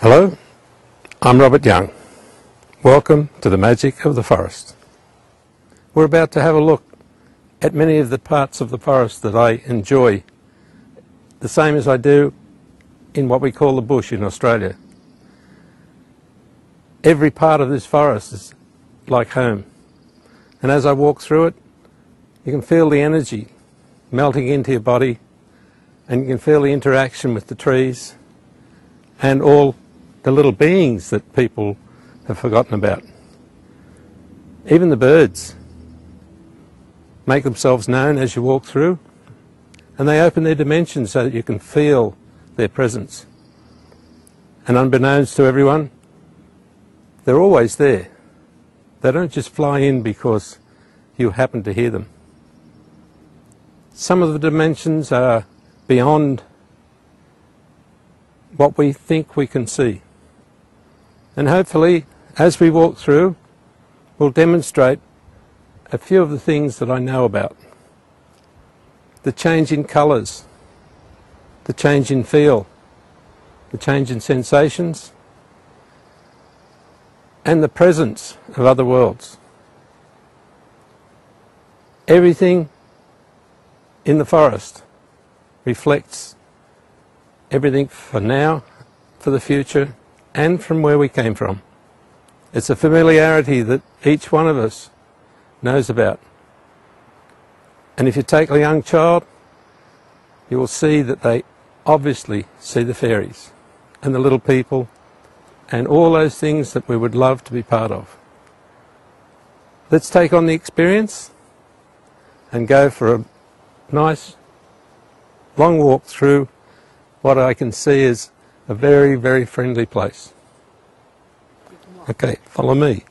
Hello, I'm Robert Young. Welcome to the magic of the forest. We're about to have a look at many of the parts of the forest that I enjoy, the same as I do in what we call the bush in Australia. Every part of this forest is like home, and as I walk through it, you can feel the energy melting into your body, and you can feel the interaction with the trees and all the little beings that people have forgotten about. Even the birds make themselves known as you walk through, and they open their dimensions so that you can feel their presence. And unbeknownst to everyone, they're always there. They don't just fly in because you happen to hear them. Some of the dimensions are beyond what we think we can see. And hopefully, as we walk through, we'll demonstrate a few of the things that I know about. The change in colours, the change in feel, the change in sensations, and the presence of other worlds. Everything in the forest reflects everything for now, for the future, and from where we came from. It's a familiarity that each one of us knows about. And if you take a young child, you will see that they obviously see the fairies and the little people and all those things that we would love to be part of. Let's take on the experience and go for a nice long walk through what I can see is a very, very friendly place. Okay, follow me.